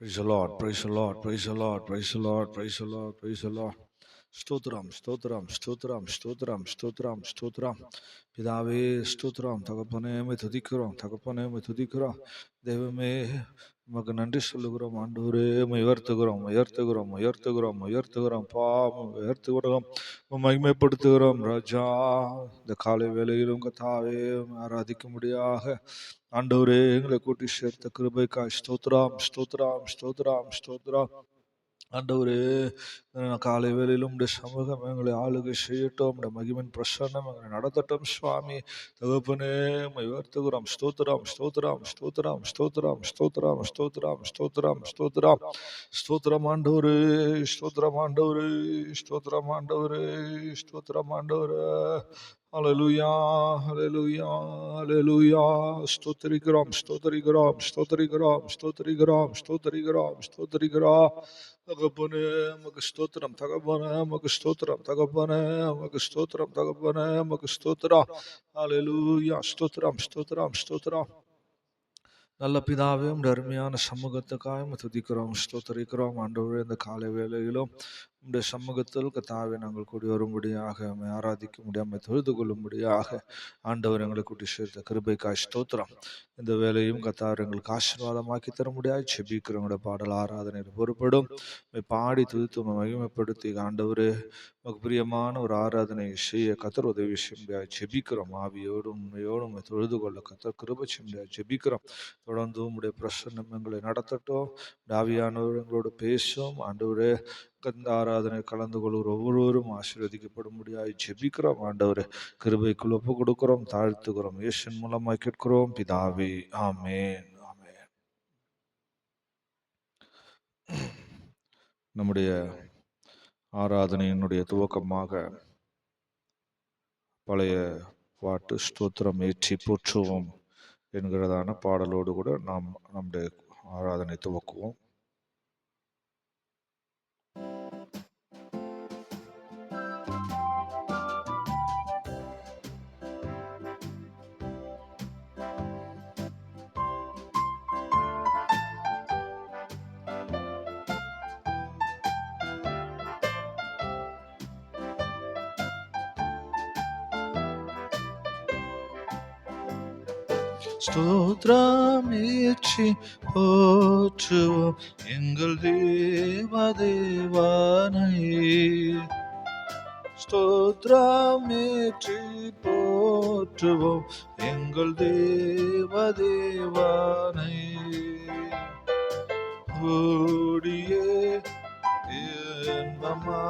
Praise the Lord, praise the Lord, praise the Lord, praise the Lord, praise the Lord, praise the Lord. ஸ்தோத்திரம் ஸ்தோத்திரம் ஸ்தோத்திரம் ஸ்தோத்திரம் ஸ்தோத்திரம் ஸ்தோத்திரம். பிதாவே ஸ்தோத்திரம். தகப்பனே உம்மை துதிக்கிறோம், தகப்பனே உம்மை துதிக்கிறோம். தெய்வமே உமக்கு நன்றி சொல்லுகிறோம். ஆண்டவரே உம்மை உயர்த்துகிறோம், உயர்த்துகிறோம், உயர்த்துகிறோம், உயர்த்துகிறோம். உயர்த்துகிறோம், மகிமைப்படுத்துகிறோம். ராஜா, இந்த காலை வேளையிலும் கத்தாவே உம்மை ஆராதிக்கும்படியாக ஆண்டவரே எங்களை கூட்டி சேர்த்த கிருபைக்காய் ஸ்தோத்திரம் ஸ்தோத்திரம் ஸ்தோத்திரம் ஸ்தோத்திரம். ஆண்டவரே, காலை வேளையிலும் உடைய சமூகம் எங்களை ஆளுகை செய்யட்டும். உடைய மகிமின் பிரசன்னம் எங்களை நடத்தட்டும். சுவாமி தகப்பனே உம்மை உயர்த்துகிறோம். ஸ்தோத்திரம் ஸ்தோத்திரம் ஸ்தோத்திரம் ஸ்தோத்திரம் ஸ்தோத்திரம் ஸ்தோத்திரம் ஸ்தோத்திரம் ஸ்தோத்திரம் ஸ்தோத்திரம். ஆண்டவரே ஸ்தோத்திரம், ஆண்டவரே ஸ்தோத்திரம், ஆண்டவரே ஸ்தோத்திரம், ஆண்டவரே. ஹல்லேலூயா, ஹல்லேலூயா, ஹல்லேலூயா. ஸ்தோத்திரிக்கிறோம், ஸ்தோத்திரிக்கிறோம், ஸ்தோத்திரிக்கிறோம், ஸ்தோத்திரிக்கிறோம், ஸ்தோத்திரிக்கிறோம், ஸ்தோத்திரிக்கிறோம். தகப்பனே உமக்கு ஸ்தோத்திரம், தகப்பனே உமக்கு ஸ்தோத்திரம், தகப்பனே உமக்கு ஸ்தோத்திரம், தகப்பனே உமக்கு ஸ்தோத்திரம். ஹல்லேலூயா. ஸ்தோத்திரம், ஸ்தோத்திரம், ஸ்தோத்திரம். நல்ல பிதாவே உம்முடைய அருமையான சமூகத்துக்காக உம்மை துதிக்கிறோம், ஸ்தோத்தரிக்கிறோம். ஆண்டவரே, இந்த காலை வேளையிலும் உம்முடைய சமூகத்தில் கத்தாவே நாங்கள் கூடி வரும்படியாக உம்மை ஆராதிக்க முடியாமல் தொழுது கொள்ளும்படியாக ஆண்டவர் எங்களை கூட்டி சேர்த்த கிருபைக்காய் ஸ்தோத்திரம். இந்த வேலையும் கத்தாவர் எங்களுக்கு ஆசீர்வாதமாக்கி தர முடியாது செபிக்கிறவங்களுடைய பாடல் ஆராதனையில் பொறுப்படும் உம்மை பாடி துதித்து உம்மை மகிமைப்படுத்தி ஆண்டவரே உமக்கு பிரியமான ஒரு ஆராதனை செய்ய கத்தர் உதவி செய்ய முடியாது ஜெபிக்கிறோம். ஆவியோடும் உண்மையோடும் உம்மை தொழுது கொள்ள கத்தர் கிருபை செய்ய முடியாது ஜெபிக்கிறோம். தொடர்ந்து உம்முடைய பிரசன்னம் எங்களை நடத்தட்டும். ஆவியானவர் எங்களோடு பேசும். ஆண்டவரே, இந்த ஆராதனை கலந்து கொள்கிற ஒவ்வொருவரும் ஆசீர்வதிக்கப்பட முடியாது ஜெபிக்கிறோம். ஆண்டவரே, கிருபைக்குள் ஒப்பு கொடுக்கிறோம், தாழ்த்துகிறோம். இயேசுவின் மூலமாய் கேட்கிறோம் பிதாவே, ஆமென், ஆமென். நம்முடைய ஆராதனையினுடைய துவக்கமாக பழைய பாட்டு ஸ்தோத்திரம் ஏற்றி போற்றுவோம் என்கிறதான பாடலோடு கூட நாம் நம்முடைய ஆராதனை துவக்குவோம். ஸ்தோத்ரமேற்றி போற்றுவோம் எங்கள் தேவதேவனை. ஸ்தோத்ரமேற்றி போற்றுவோம் எங்கள் தேவதேவனை. ஓடியே என்பமா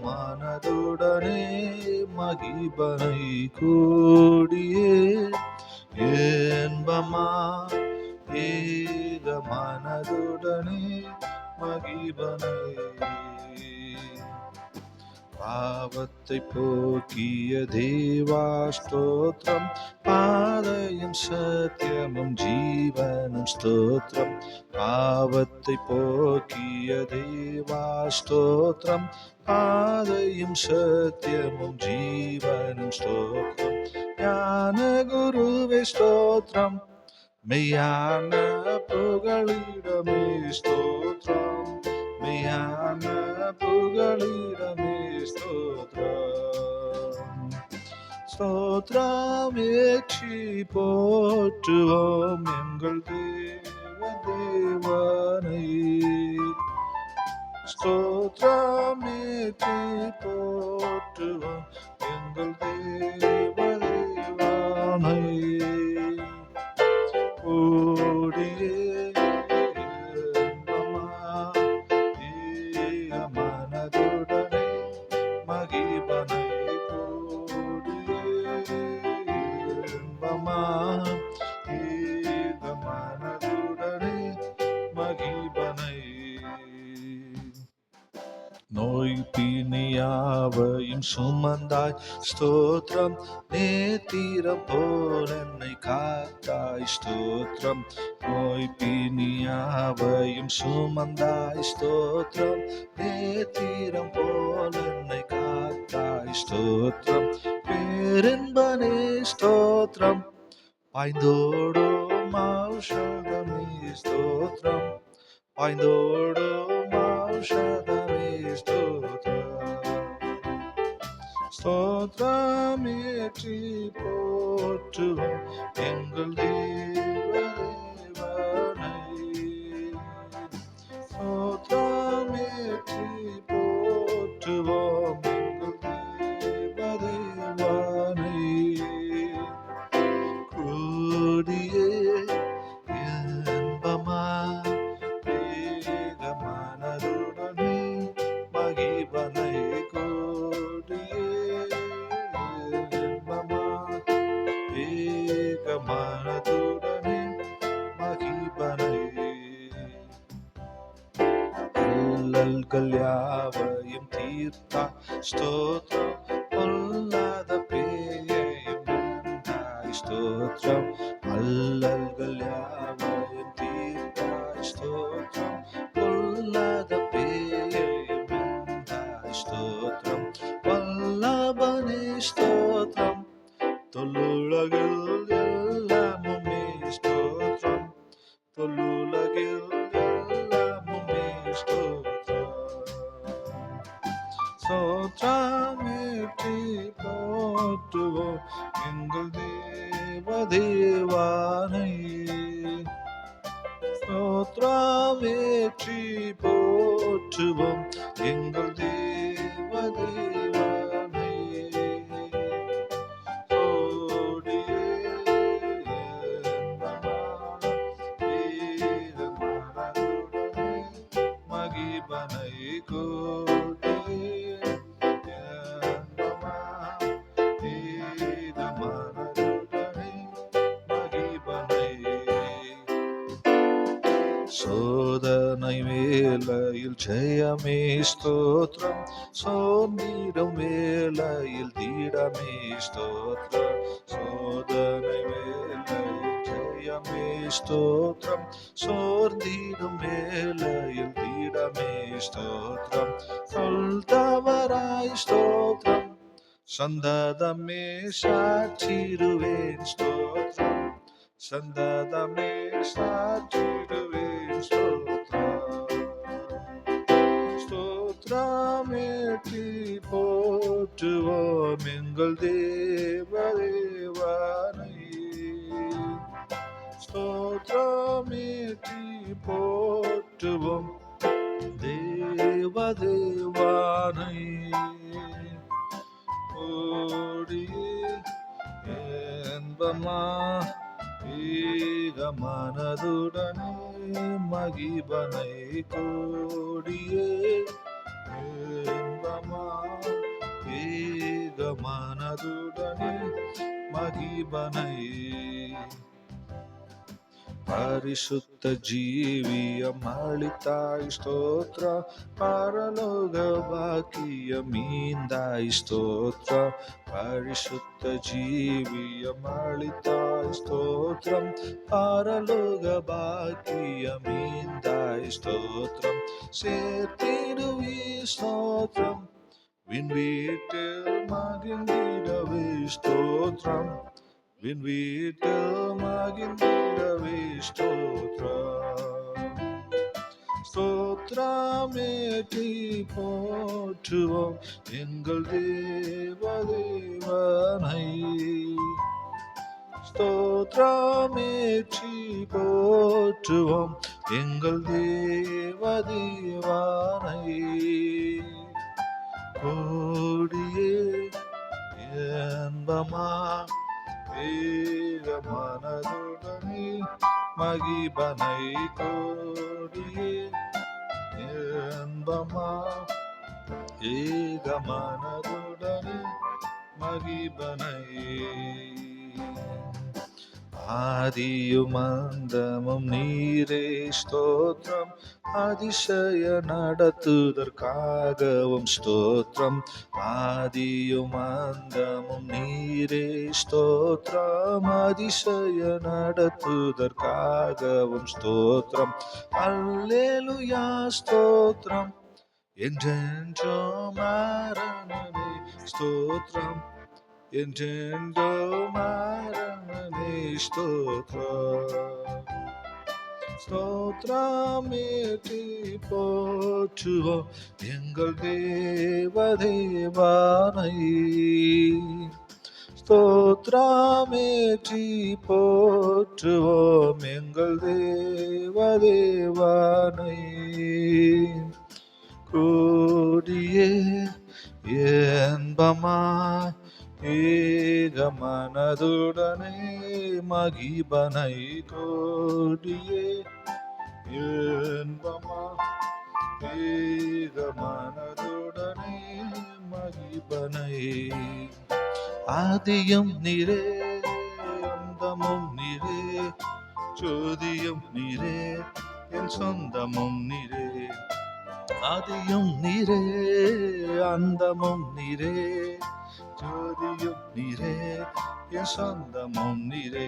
வேகமானதுடனே மகிபனை கூடியே என்பமா ஏகமானதுடனே மகிபனை. பாவத்தை போக்கிய தேவா ஸ்தோத்திரம், பாதையும் சத்தியமும் ஜீவனும் ஸ்தோத்திரம். பாவத்தை போக்கிய தேவா ஸ்தோத்திரம், பாதையும் சத்தியமும் ஜீவனும் ஸ்தோத்திரம். ஞான குருவே ஸ்தோத்திரம், மெய்யான புகழிடமே ஸ்தோத்திரம், மெய்யான புகழிடமே ஸ்தோத்திரம். ஸ்தோத்திரம் ஏற்றி போற்றுவோம் எங்கள் தேவனை. ஸ்தோத்திரம் ஏற்றி போற்றுவோம் எங்கள் தேவனை. ஓடியே மனதுடனே மகிபனை கூடியே மனதுடனே மகிபனை. நோய் பிணியாவையும் சுமந்தாய் ஸ்தோத்திரம், நேத்திரம் போல் என்னை காத்தாய் ஸ்தோத்திரம். நோய் பிணியாவையும் சுமந்தாய் ஸ்தோத்திரம், நேத்திரம் போல் என்னை காத்தாய் ஸ்தோத்திரம். பேரென்பனே ஸ்தோத்திரம், பாய்ந்தோடும் ஔஷதமே ஸ்தோத்திரம், பாய்ந்தோடும் ஔஷதமே ஸ்தோத்திரம். ஸ்தோத்திரமேற்றி போற்றுவோம் எங்கள் தேவனை. ஸ்தோத்திரமேற்றி போற்றுவோம் எங்கள் தேவனை. கூடியே இன்பமாய் ஏகமனதுடனே மகிபனை கூடியே இன்பமாய் ஏகமனதுடனே மகிபனை. அல்லல்கள் யாவையும் தீர்த்தாய் ஸ்தோத்திரம், பொல்லாத பேயையும் வென்றாய் ஸ்தோத்திரம். அல்லல்கள் யாவையும் தீர்த்தாய் ஸ்தோத்திரம், பொல்லாத பேயையும் வென்றாய் ஸ்தோத்திரம். வல்லபனே ஸ்தோத்திரம், தொல்லுலகில் எல்லாமுமே ஸ்தோத்திரம், தொல்லுலகில் எல்லாமுமே ஸ்தோத்திரம். ஸ்தோத்திரமேற்றி போற்றுவோம் எங்கள் தேவனை. ஸ்தோத்திரமேற்றி போற்றுவோம் எங்கள் தேவனை. கோடியே இன்பமாய் ஏகமனதுடனே மகிபனை கூடியே இன்பமாய் ஏகமனதுடனே மகிபனை. சோதனை வேளையில் ஜெயமே ஸ்தோத்திரம், சோர்ந்திடும் வேளையில் தீடமே ஸ்தோத்திரம். சோதனை வேளையில் ஜெயமே ஸ்தோத்திரம், சோர்ந்திடும் வேளையில் தீடமே ஸ்தோத்திரம். சொல் தவறாய் ஸ்தோத்திரம், சந்ததமே சாற்றிடுவேன் ஸ்தோத்திரம், சந்ததமே சாற்றிடுவேன் ஸ்தோத்திரம். ஸ்தோத்திரமேற்றி போற்றுவோம் எங்கள் தேவனை. ஸ்தோத்திரமேற்றி போற்றுவோம் தேவனை. ஓடியே இன்பமாய் ஏகமனதுடனே மகிபனை கூடியே இன்பமாய் ஏகமனதுடனே மகிபனை. பரிசுத்த ஜீவியம் அளித்தாய் ஸ்தோத்ர, பரலோக பாக்கியம் மீந்தாய் ஸ்தோத்ர. பரிசுத்த ஜீவியம் அளித்தாய் ஸ்தோத்ரம், பரலோக பாக்கியம் மீந்தாய் ஸ்தோத்ரம். சேர்த்திடுவி ஸ்தோத்ரம், விண் வீட்டில் மகிழ்ந்திடவே ஸ்தோத்ரம், விண் வீட்டில் மகிழ்ந்திடவே ஸ்தோத்ரம். ஸ்தோத்திரமேற்றி போற்றுவோம் எங்கள் தேவனை. ஸ்தோத்திரமேற்றி போற்றுவோம் எங்கள் தேவனை. கோடியே இன்பமாய் ஏகமனதுடனே மகிபனை கோடியே இன்பமாய் ஏகமனதுடனே மகிபனை. ஆதியும் அந்தமும் நீரே ஸ்தோத்ரம், அதிசய நடத்துதற்காகவும் ஸ்தோத்ரம். ஆதியும் அந்தமும் நீரே ஸ்தோத்ரம், அதிசய நடத்துதற்காகவும் ஸ்தோத்ரம். அல்லேலூயா ஸ்தோத்ரம், என்றென்றும் ஆராதனை ஸ்தோத்ரம், என்றென்றும் ஆராதனை ஸ்தோத்திரம் ஸ்தோத்திரமேற்றி போற்றுவோம் எங்கள் தேவதேவானை ஸ்தோத்திரமேற்றி போற்றுவோம் எங்கள் தேவதேவானை கூடியே என்பமாய் ஏக மனதுடனே மகிபனை கோடியே என்பமாய் ஏக மனதுடனே மகிபனை ஆதியும் நீரே அந்தமும் நீரே ஜோதியும் நீரே என் சொந்தமும் நீரே ஆதியும் நீரே அந்தமும் நீரே ஜோதியும் நீரே என் சொந்தமும் நீரே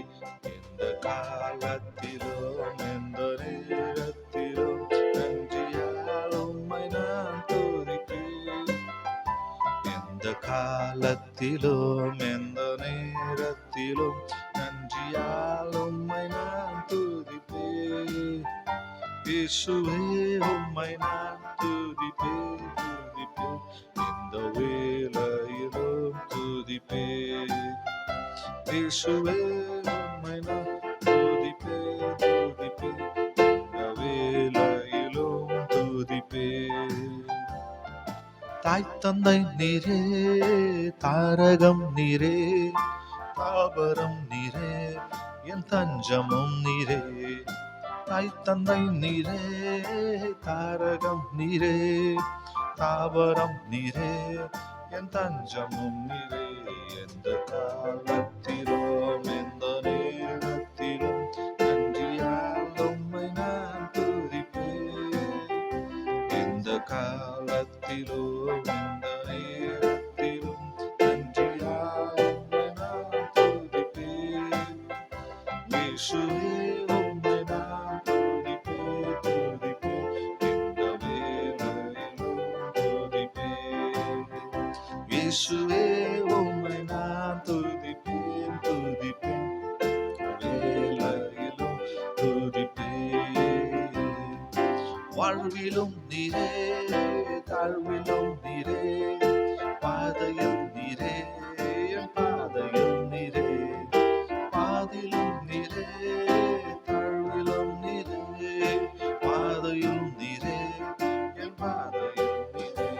எந்த காலத்திலும் எந்த நேரத்திலும் நன்றியால் உம்மை நான் துதிப்பேன் எந்த காலத்திலும் எந்த நேரத்திலும் நன்றியால் உம்மை நான் துதிப்பேன் இயேசுவே உம்மை நான் துதிப்பேன் துதிப்பேன் இந்த வேளையிலும் துதிப்பேன் இயேசுவே உம்மை நான் துதிப்பேன் துதிப்பேன் இந்த வேளையிலும் துதிப்பேன் தாய் தந்தை நீரே தாரகம் நீரே தாபரம் நீரே என் தஞ்சமும் நீரே தாய் தந்தை நீரே தாரகம் நீரே தாவரம் நீரே என் தஞ்சமும் நீரே எந்த காலத்திலும் எந்த நேரத்திலும் நன்றியால் உம்மை நான் துதிப்பேன் எந்த காலத்திலும் எந்த நேரத்திலும் நன்றியால் உம்மை நான் துதிப்பேன் இயேசுவே இயேசுவே உம்மை நான் துதிப்பேன் துதிப்பேன் வேளையிலும் துதிப்பேன் வாழ்விலும் நீரே தாழ்விலும் நீரே பாதையில் நீரே என் பாதையில் நீரே பாதிலும் நீரே தாழ்விலும் நீரே பாதையில் நீரே என் பாதையில் நீரே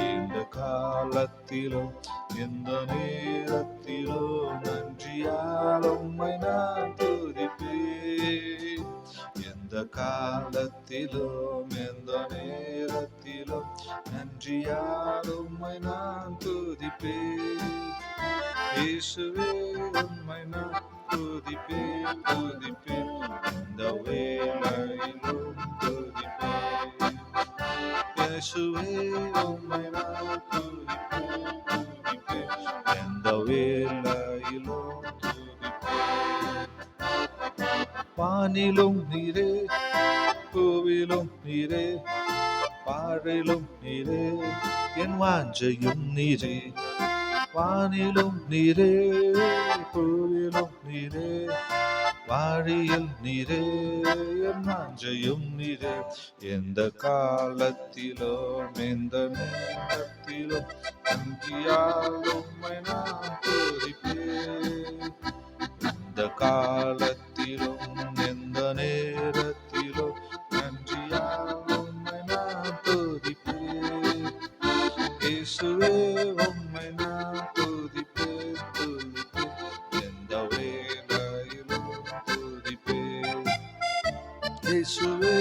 இந்த காலத்திலும் எந்த நேரத்திலும் நன்றியால் உம்மை நான் துதிப்பேன் எந்த காலத்திலும் எந்த நேரத்திலும் நன்றியால் உம்மை நான் துதிப்பேன் இயேசுவே உம்மை நான் துதிப்பேன் துதிப்பேன் இந்த வேளையிலும் துதிப்பேன் இயேசுவே உம்மை நான் துதிப்பேன் துதிப்பேன் எந்த வேளையிலும் துதிப்பேன் வானிலும் நீரே பூவிலும் நீரே பாழிலும் நீரே என் வாஞ்சையும் நீரே வானிலும் நீரே பூவிலும் நீரே வாழியில் நீரே என் வாஞ்சையும் நீரே எந்த காலத்திலும் எந்த நேரத்திலும் நன்றியால் உம்மை நான் துதிப்பேன் எந்த காலத்திலும் எந்த நேரத்திலும் நன்றியால் உம்மை நான் துதிப்பேன் இயேசுவே உம்மை நான் துதிப்பேன் துதிப்பேன் எந்த வேளையிலும் துதிப்பேன் இயேசுவே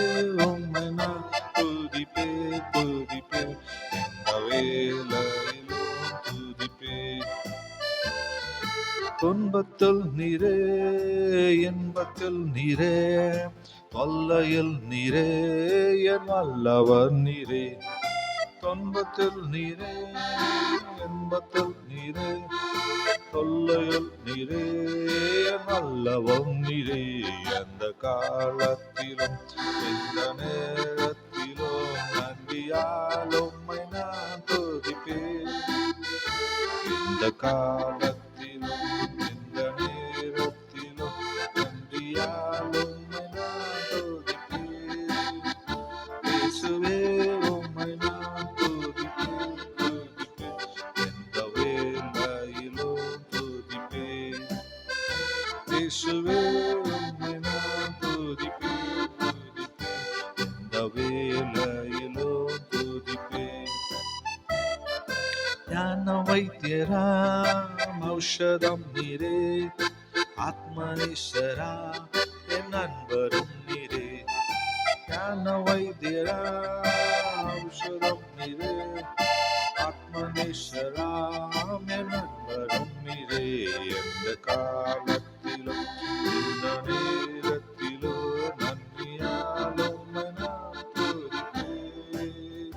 உம்மை நான் துதிப்பேன் துதிப்பேன் எந்த வேளையிலும் துதிப்பேன் துன்பத்தில் நீரே இன்பத்தில் நீரே தொல்லையில் நீரே என் வல்லவர் நீரே துன்பத்தில் நீரே இன்பத்தில் நீரே தொல்லையில் நீரே என் வல்லவர் நீரே எந்த காலத்திலும் எந்த நேரத்திலும் நன்றியால் உம்மை நான் துதிப்பேன் இந்த காலத்தில் துதிப்பேன் துதிப்பேன் இந்த வேளையிலும் துதிப்பேன். ஞான வைத்தியராம் ஔஷதம் நீரே, ஆத்மனீஸ்வரா என் நண்பரும் நீரே. ஞான வைத்தியராம் ஔஷதம் நீரே, ஆத்மனீஸ்வராம் என் நண்பரும் நீரே. எந்த காலத்திலும் இந்த நேரத்திலும் நன்றியால் உம்மை நான் துதிப்பேன்.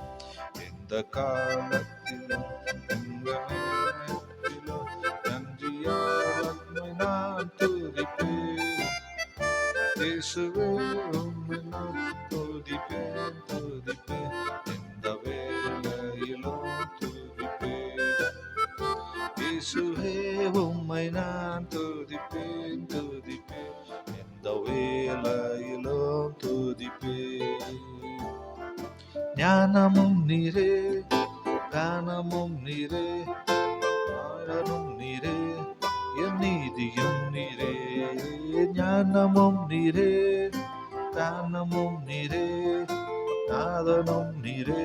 எந்த காலத்திலும் இந்த நேரத்திலும் நன்றியால் உம்மை நான் துதிப்பேன். இயேசுவே உம்மை நான் துதிப்பேன் துதிப்பேன் இந்த வேளையிலும் துதிப்பேன். இயேசுவே உம்மை நான் துதிப்பேன் துதிப்பேன் இந்த வேளையிலும் துதிப்பேன். ஞானமும் நீரே, கானமும் நீரே, ஆழமும் நீரே, என் நீதியும் நீரே. ஞானமும் நீரே, கானமும் நீரே, நாதனும் நீரே,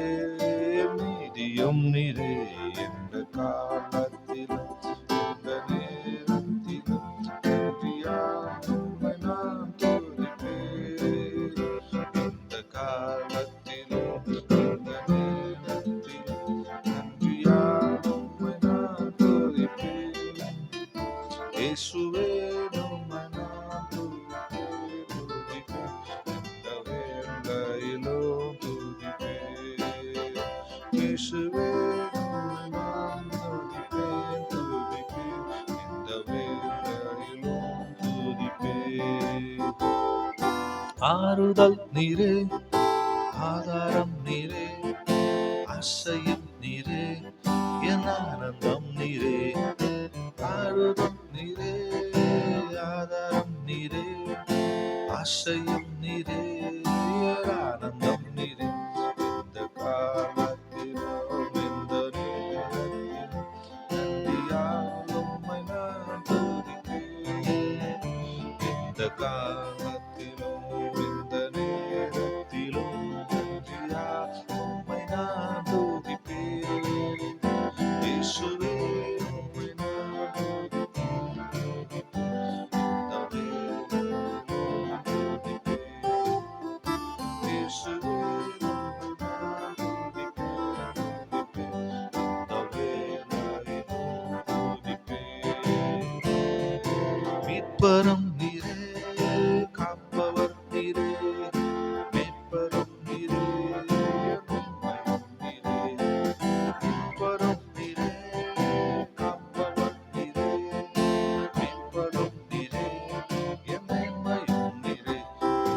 நீதியும் நீரே. எந்த காலத்திலும் இந்த நேரத்திலும் நன்றியால் உம்மை நான் துதிப்பேன். எந்த காலத்திலும் இந்த நேரத்திலும் நன்றியால் உம்மை நான் துதிப்பேன். இயேசுவே உம்மை நான் துதிப்பேன் துதிப்பேன் இந்த வேளையிலும் துதிப்பேன். இயேசுவே உம்மை நான் துதிப்பேன் துதிப்பேன் இந்த வேளையிலும் துதிப்பேன். ஆறுதல் நீரே, ஆதாரம் நீரே, ஆசையும் நீரே, என் ஆனந்தம் நீரே. ஆறுதல் நீரே, ஆதாரம் நீரே, ஆசையும் நீரே, என் ஆனந்தம் நீரே. இந்த காலத்திலும் இந்த நேரத்திலும் நன்றியால் உம்மை நான் துதிப்பேன். இந்த காலத்திலும் இந்த நேரத்திலும் நன்றியால் உம்மை நான் துதிப்பேன். இயேசுவே உம்மை நான் துதிப்பேன் துதிப்பேன் இந்த வேளையிலும் துதிப்பேன். இயேசுவே உம்மை நான் துதிப்பேன் துதிப்பேன் இந்த வேளையிலும் துதிப்பேன். மீட்பரும் நீரே, காப்பவர் நீரே, மீட்பரும் நீரே, என் உண்மையும் நீரே. மீட்பரும் நீரே, காப்பவர் நீரே, மீட்பரும் நீரே, என் உண்மையும் நீரே.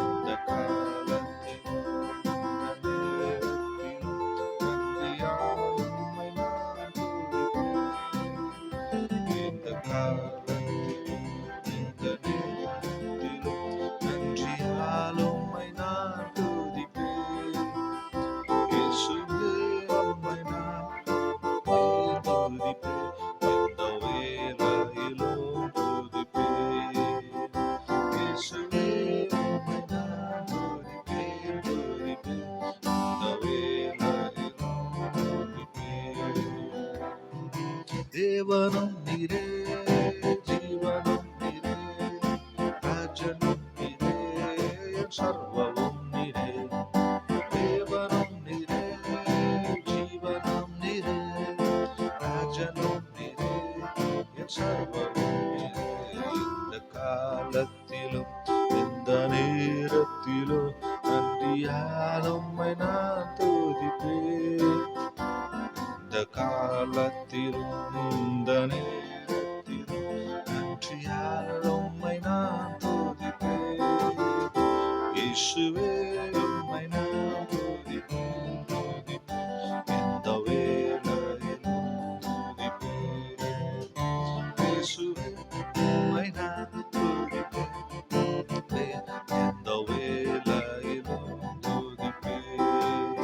இந்த காலத்திலும் இந்த நேரத்திலும் நன்றியால் உம்மை நான் துதிப்பேன். இந்த காலத்திலும் இந்த நேரத்திலும் நன்றியால் உம்மை நான் துதிப்பேன். இயேசுவே உம்மை நான் துதிப்பேன் இந்த வேளையிலும் துதிப்பேன். இயேசுவே உம்மை நான் துதிப்பேன் துதிப்பேன் இந்த வேளையிலும் துதிப்பேன். தேவனும் நீரே, ஜீவனும் நீரே, ராஜனும் நீரே, என் சர்வமும் நீரே. தேவனும் நீரே, ஜீவனும் நீரே, ராஜனும் நீரே, என் சர்வமும் நீரே. இந்த காலத்திலும் இந்த நேரத்திலும் நன்றியால் உம்மை நான் துதிப்பேன். இந்த காலத்திலும் இந்த நேரத்திலும் நன்றியால் உம்மை நான் துதிப்பேன். இயேசுவே உம்மை நான் துதிப்பேன் துதிப்பேன் இந்த வேளையிலும் துதிப்பேன். இயேசுவே உம்மை நான் துதிப்பேன் துதிப்பேன் இந்த வேளையிலும் துதிப்பேன்.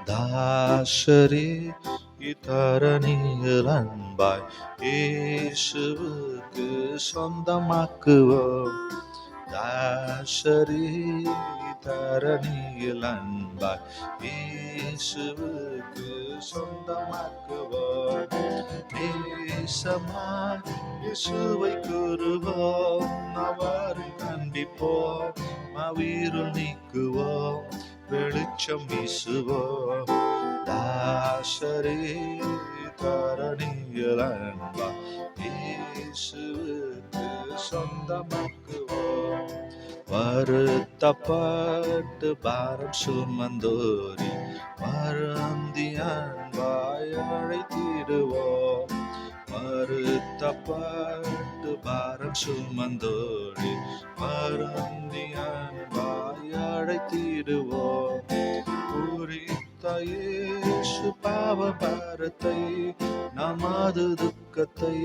தாசரே இத்தரணியில் அன்ப அன்பாய் இயேசுவுக்கு சொந்தமாக்குவோம். தாசரே தரணியில் அன்பாய் இயேசுவுக்கு சொந்தமாக்குவோம். நேசமாய் இயேசுவை கூறுவோம், அவரை கண்டிப்போம், மாவீருள் நீக்குவோம், வெளிச்சம் வீசுவோம். தாசரே தரணியில் அன்பாய் இயேசுவுக்கு சொந்தமாக்குவோம். வருத்தப்பட்டு பாரம் சுமந்தோரி மறந்தி அன்பாய் அழைத்திடுவோம். வருத்தப்பட்டு பாரம் சுமந்தோரி மறந்தி அன்பாய் அழைத்திடுவோம். குறித்த இயேசு பாவ பாரத்தை, நமது துக்கத்தை,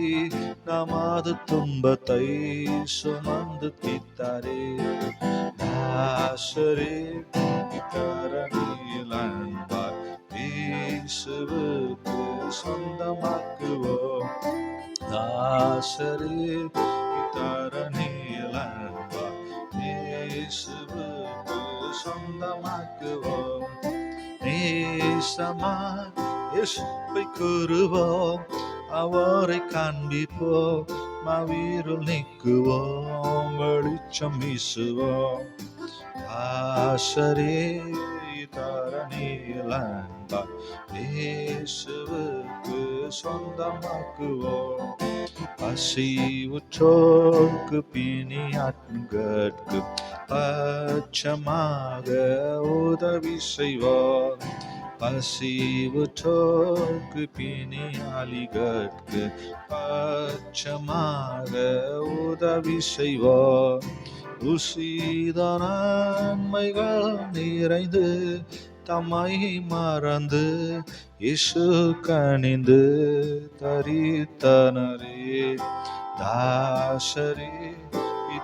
நமது துன்பத்தை சுமந்து தீர்த்தாரே. தாசரே தரணியில் அன்பாய் இயேசுவுக்கு சொந்தமாக்குவோம். தாசரே தரணியில் அன்பாய் இயேசுவுக்கு சொந்தமாக்குவோம். நேசமாய் இயேசுவை கூறுவோம், அவரை காண்பிப்போம், மாவீருள் நீக்குவோம், வெளிச்சம் வீசுவோம். தாசரே தரணியில் அன்பாய் இயேசுவுக்கு சொந்தமாக்குவோம். பசிவுற்றோர்க்கு பிணியாட்கட்கு பட்சமாக உதவி செய்வோம். பசிவுற்றோர்க்கு பிணியாளிகட்கு பட்சமாக உதவி செய்வோம். ருசித நன்மைகள் நிறைந்து தம்மை மறந்து இயேசு கனிந்து தரித்தனரே. தாசரே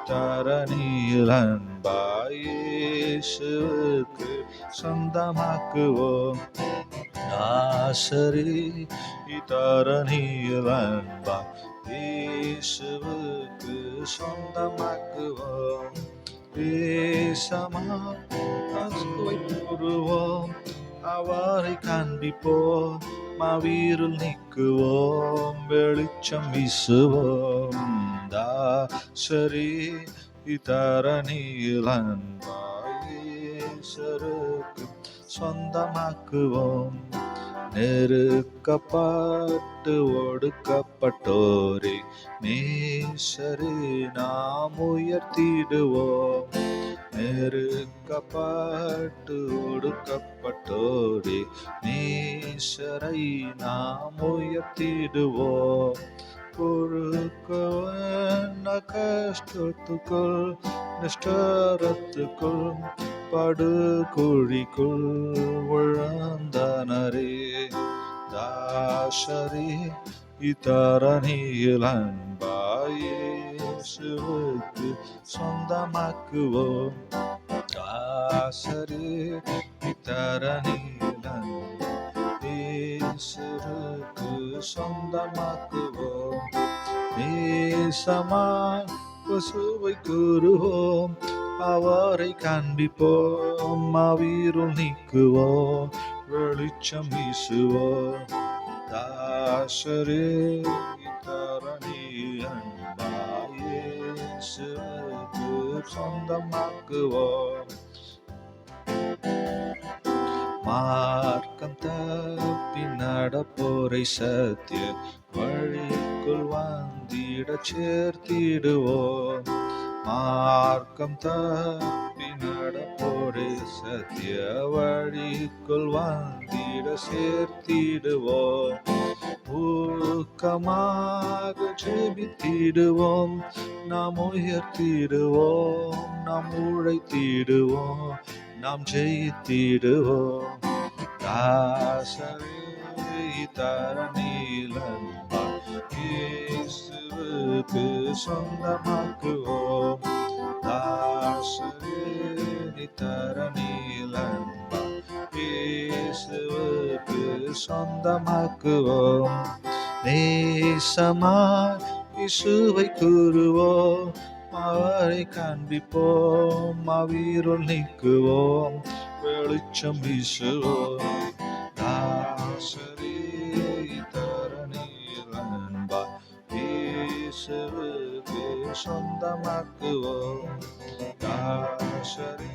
தரணியில் அன்பாய் இயேசுவுக்கு சொந்தமாக்குவோம். தாசரே தரணியில் அன்பாய் இயேசுவுக்கு சொந்தமாக்குவோம். இயேசுவை கூறுவோம், அவரை காண்பிப்போம், மாவீருள் நீக்குவோம், வெளிச்சம் வீசுவோம். தாசரே தரணியில் அன்பாய் இயேசுவுக்கு சொந்தமாக்குவோம். நெருக்கப்பட்டு ஒடுக்கப்பட்டோரே நேசரே நாம் உயர்த்திடுவோம். நெருக்கப்பட்டு ஒடுக்கப்பட்டோரே நேசரை நாம் உயர்த்திடுவோம். பொறுக்கவன கஷ்டத்துக்குள் நிஷ்டரத்துக்குள் படுகுழிக்குள் விழுந்தனரே. தாசரே தரணியில் அன்பாய் இயேசுவுக்கு சொந்தமாக்குவோம். தாசரே தரணியில் அன்பாய் இயேசுவுக்கு சொந்தமாக்குவோம். நேசமாய் இயேசுவை கூறுவோம், அவரை காண்பிப்போம், மாவீருள் நீக்குவோம், வெளிச்சம் வீசுவோம். தாசரே தரணியில் அன்பாய் இயேசுவுக்கு சொந்தமாக்குவோம். மார்க்கம் தப்பி நடப்போரை சத்திய வழிக்குள் வந்திட சேர்த்திடுவோம். மார்க்கம் தப்பி நடப்போரை சத்திய வழிக்குள் வந்திட சேர்த்திடுவோம். ஊக்கமாக ஜெபித்திடுவோம், நாம் உயர்த்திடுவோம், நாம் உழைத்திடுவோம், நாம் ஜெயித்திடுவோம். தாசரே தரணியில் அன்பாய் இயேசுவுக்கு சொந்தமாக்குவோம். தாசரே தரணியில் அன்பாய் இயேசுவுக்கு சொந்தமாக்குவோம். நேசமாய் இயேசுவை கூறுவோம், அவரை காண்பிப்போம், அவ்விருள் நீக்குவோம், வெளிச்சம் வீசுவோம். தாசரே தரணியில் அன்பா இயேசுவுக்கு சொந்தமாக்குவோம். தாசரே